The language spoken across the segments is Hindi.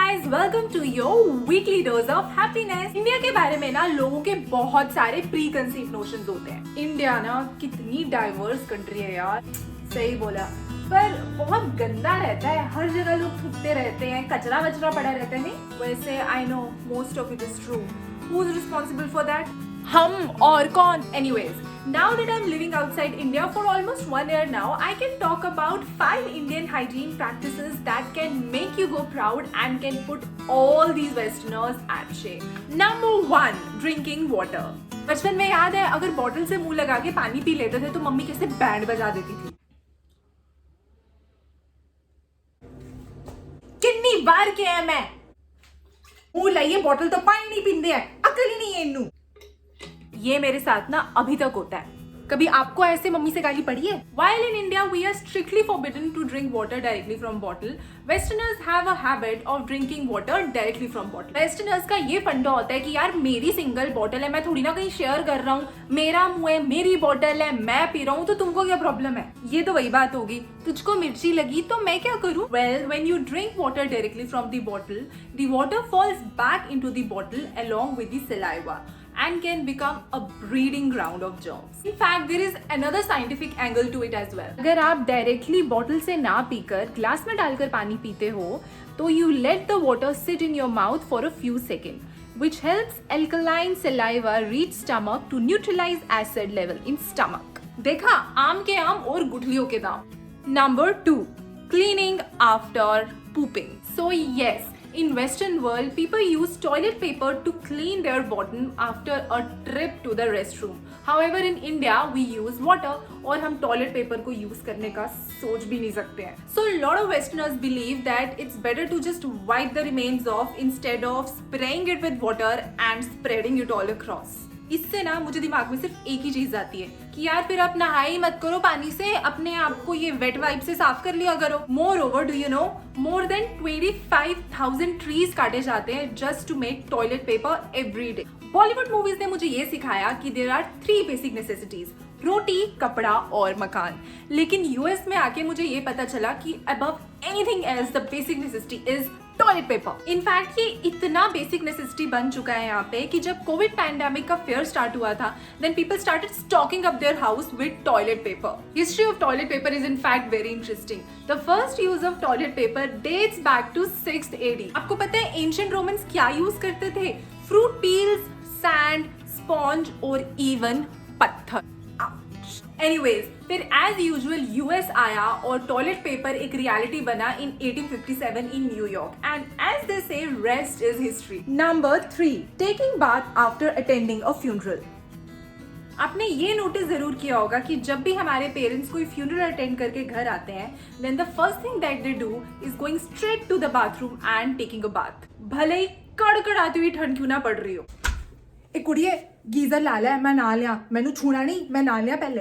guys, welcome to your weekly dose of happiness. India के बारे में ना लोगों के बहुत सारे प्री कंसीव नोशंस होते हैं. इंडिया ना कितनी डाइवर्स कंट्री है यार, सही बोला, पर बहुत गंदा रहता है. हर जगह लोग थूकते रहते हैं, कचरा वचरा पड़ा रहता है. नहीं वैसे I know most of it is true. Who is responsible for that? हम और कौन? Anyways, now that I'm living outside India for almost 1 year now, I can talk about 5 Indian hygiene practices that can make you go proud and can put all these Westerners at shame. Number 1, drinking water. बचपन में याद है अगर बॉटल से मुंह लगा के पानी पी लेते थे तो मम्मी कैसे बैंड बजा देती थी. कितनी बार किया है मैं, मुंह लाइए बॉटल तो पानी नहीं पींदे है, अकल ही नहीं है इन्नू. ये मेरे साथ ना अभी तक होता है. कभी आपको ऐसे मम्मी से गाली पड़ी है? While in India we are strictly forbidden to drink water directly from bottle, Westerners have a habit of drinking water directly from bottle. Westerners का ये फंडा होता है कि यार मेरी सिंगल बॉटल है, मैं थोड़ी ना कहीं शेयर कर रहा हूँ, मेरा मुंह है, मेरी बॉटल है, मैं पी रहा हूँ तो तुमको क्या प्रॉब्लम है. ये तो वही बात होगी, तुझको मिर्ची लगी तो मैं क्या करूँ. Well, when you drink water directly from the bottle, the water falls back into the bottle along with the saliva and can become a breeding ground of germs. In fact, there is another scientific angle to it as well. अगर आप directly bottle से ना पीकर ग्लास में डालकर पानी पीते हो, तो you let the water sit in your mouth for a few seconds, which helps alkaline saliva reach stomach to neutralize acid level in stomach. देखा, आम के आम और गुठलियों के दाम. Number 2, cleaning after pooping. So yes, in Western world, people use toilet paper to clean their bottom after a trip to the restroom. However, in India, we use water और हम toilet paper को use करने का सोच भी नहीं सकते हैं. So, a lot of Westerners believe that it's better to just wipe the remains off instead of spraying it with water and spreading it all across. इससे ना मुझे दिमाग में सिर्फ एक ही चीज आती है कि यार फिर आप नहाई मत करो पानी से, अपने आप को ये वेट वाइप से साफ कर लिया करो. Moreover, do you know, more than 25,000 trees काटे जाते हैं just to make toilet paper every day. Bollywood movies ने मुझे ये सिखाया कि देयर आर 3 बेसिक नेसेसिटीज, रोटी, कपड़ा और मकान. लेकिन यूएस में आके मुझे ये पता चला कि above anything else the basic necessity is toilet paper. In fact ये इतना बेसिक नेसेसिटी बन चुका है यहाँ पे कि जब कोविड पैंडेमिक का फेयर स्टार्ट हुआ था, then people started stocking up their house with toilet paper. History of toilet paper is in fact very interesting. The first use of toilet paper dates back to 6th AD. आपको पता है एंशिएंट रोमन्स क्या यूज करते थे? फ्रूट पील्स, सैंड, स्पॉन्ज और इवन पत्थर. Anyways, फिर एज यूजुअल यूएस आया और टॉयलेट पेपर एक रियलिटी बना in 1857 in New York. And as they say rest is history. Number 3, taking bath after attending a funeral. आपने ये नोटिस जरूर किया होगा कि जब भी हमारे पेरेंट्स कोई फ्यूनरल अटेंड करके घर आते हैं, then the first thing that they do is going straight to the bathroom and taking a bath. भले ही कड़कड़ाती हुई ठंड क्यों ना पड़ रही हो. ए कुड़िए, गीजर ला लिया, मैं नहा लिया. मैनू छूना नहीं, मैं नहा लिया पहले.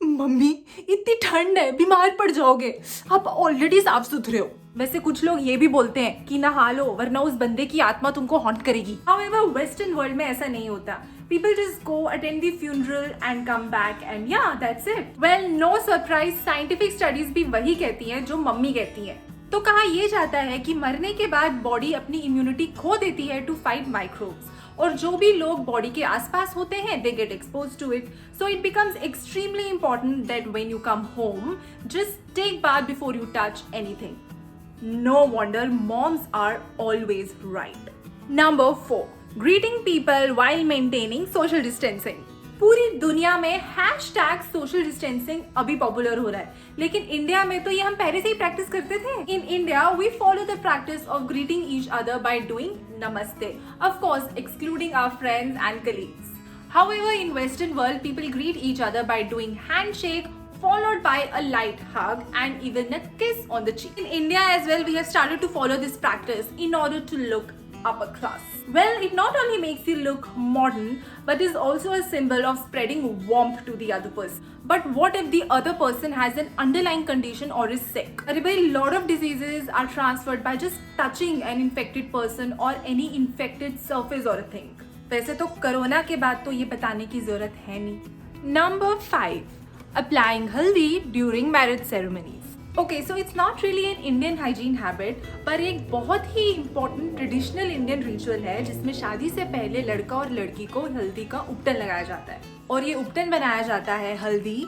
मम्मी इतनी ठंड है, बीमार पड़ जाओगे, आप ऑलरेडी साफ सुथरे हो. वैसे कुछ लोग ये भी बोलते हैं कि नहा लो वरना उस बंदे की आत्मा तुमको हॉन्ट करेगी. However, वेस्टर्न वर्ल्ड में ऐसा नहीं होता. People just go attend the funeral and come back and yeah, that's it. Well, no surprise, scientific studies भी वही कहती हैं जो मम्मी कहती हैं. तो कहा यह जाता है कि मरने के बाद बॉडी अपनी इम्यूनिटी खो देती है टू फाइट माइक्रोब्स, और जो भी लोग बॉडी के आसपास होते हैं they get expose to it. So it becomes extremely important that when you come home just take bath before you touch anything. No wonder moms are always right. Number 4, greeting people while maintaining social distancing. पूरी दुनिया में हैशटैग सोशल डिस्टेंसिंग अभी पॉपुलर हो रहा है, लेकिन इंडिया में तो ये हम पहले से ही प्रैक्टिस करते थे. In India we follow the practice of greeting each other by doing namaste, of course excluding our friends and colleagues. However, in Western world, people greet each other by doing handshake followed by a light hug and even a kiss on the cheek. In India as well, we have started to follow this practice in order to look upper class. Well, it not only makes you look modern, but is also a symbol of spreading warmth to the other person. But what if the other person has an underlying condition or is sick? अरे भाई, lot of diseases are transferred by just touching an infected person or any infected surface or a thing. वैसे तो कोरोना के बाद तो ये बताने की जरूरत है नहीं. Number 5, applying haldi during marriage ceremonies. Okay, so it's not really an Indian hygiene habit, पर एक बहुत ही इंपॉर्टेंट ट्रेडिशनल इंडियन रिचुअल है जिसमें शादी से पहले लड़का और लड़की को हल्दी का उपटन लगाया जाता है। और ये उपटन बनाया जाता है हल्दी,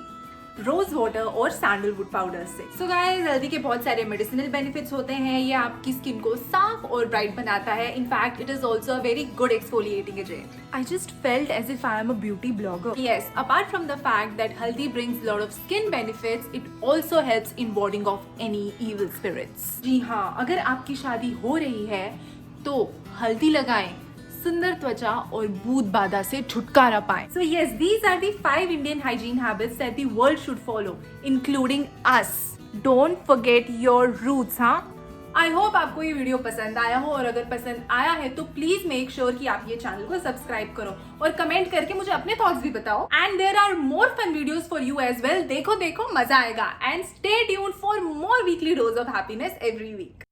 रोज वाटर और सैंडलवुड पाउडर से। सो गाइस, हल्दी के बहुत सारे मेडिसिनल बेनिफिट्स होते हैं। ये आपकी स्किन को साफ और ब्राइट बनाता है। In fact it is also a very good exfoliating agent. I just felt as if I am a beauty blogger. Yes, apart from the fact that haldi brings a lot of skin benefits, it also helps in warding off any evil spirits. जी हाँ, अगर आपकी शादी हो रही है तो हल्दी लगाएं, सुंदर त्वचा और भूत बाधा से छुटकारा पाएं। So yes, these are the 5 Indian hygiene habits that the world should follow, including us. Don't forget your roots, हाँ? आई होप आपको ये वीडियो पसंद आया हो, और अगर पसंद आया है तो प्लीज मेक श्योर कि आप ये चैनल को सब्सक्राइब करो और कमेंट करके मुझे अपने थॉट्स भी बताओ। And there are more fun videos for you as well. देखो देखो, मजा आएगा। And stay tuned for more weekly dose of happiness every week.